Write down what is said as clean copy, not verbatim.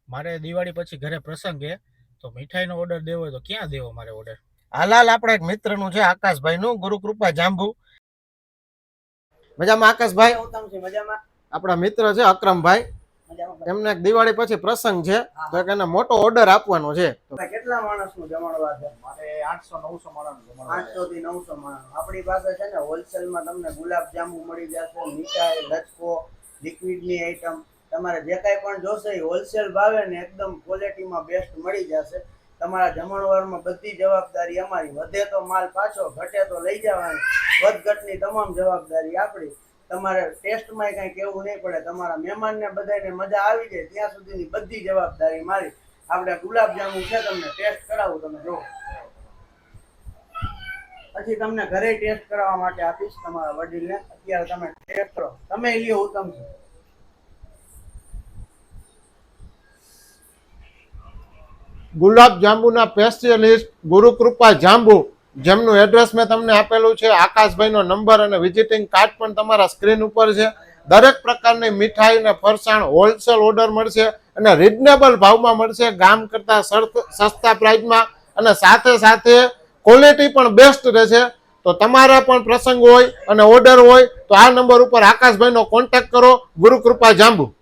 મારે દિવાળી પછી ઘરે પ્રસંગ છે, તો મીઠાઈનો ઓર્ડર દેવો હોય તો ક્યાં દેવો મારે ઓર્ડર? હાલાલ આપણે એક મિત્રનું છે આકાશભાઈ નું, ગુરુકૃપા જાંબુ. મજામાં આકાશભાઈ? મજામાં. આપણા મિત્ર છે અક્રમભાઈ, એમને એક દિવાળી પછી પ્રસંગ છે, તો એક એને મોટો ઓર્ડર આપવાનો છે. કેટલા માણસનું જમણવાર છે? મારે 800-900 માણસનું જમણવાર. 800 થી 900 માણસ. આપણી પાસે છે ને હોલસેલમાં તમને ગુલાબ જાંબુ મળી જશે, મીઠાઈ, લચકો, લિક્વિડની આઈટમ, તમારે જે કાંઈ પણ જોશે એ હોલસેલ ભાવે ને એકદમ ક્વોલિટીમાં બેસ્ટ મળી જશે. તમારા જમણવારમાં બધી જવાબદારી અમારી. વધે તો માલ પાછો, ઘટે તો લઈ જવાની. વધઘટની તમામ જવાબદારી આપણી. તમારે ટેસ્ટમાં કંઈ કહેવું નહીં પડે. તમારા મહેમાનને બધાને મજા આવી જાય ત્યાં સુધીની બધી જવાબદારી મારી. આપણે ગુલાબ જાંબુ છે, તમને ટેસ્ટ કરાવું, તમે જો. પછી તમને ઘરે ટેસ્ટ કરાવવા માટે આપીશ તમારા વડીલને. અત્યારે તમે ટેસ્ટ કરો, તમે લ્યો ઉત્તમ છે. ગુલાબ જાંબુના સ્પેશિયલિસ્ટ ગુરુકૃપા જાંબુ, જેમનું એડ્રેસ મેં તમને આપેલું છે, આકાશભાઈનો નંબર અને વિઝિટિંગ કાર્ડ પણ તમારા સ્ક્રીન ઉપર છે. દરેક પ્રકારની મીઠાઈ અને ફરસાણ હોલસેલ ઓર્ડર મળશે અને રીઝનેબલ ભાવમાં મળશે, ગામ કરતાં સસ્તા પ્રાઇસમાં, અને સાથે સાથે ક્વોલિટી પણ બેસ્ટ રહેશે. તો તમારા પણ પ્રસંગ હોય અને ઓર્ડર હોય તો આ નંબર ઉપર આકાશભાઈનો કોન્ટેક્ટ કરો, ગુરુકૃપા જાંબુ.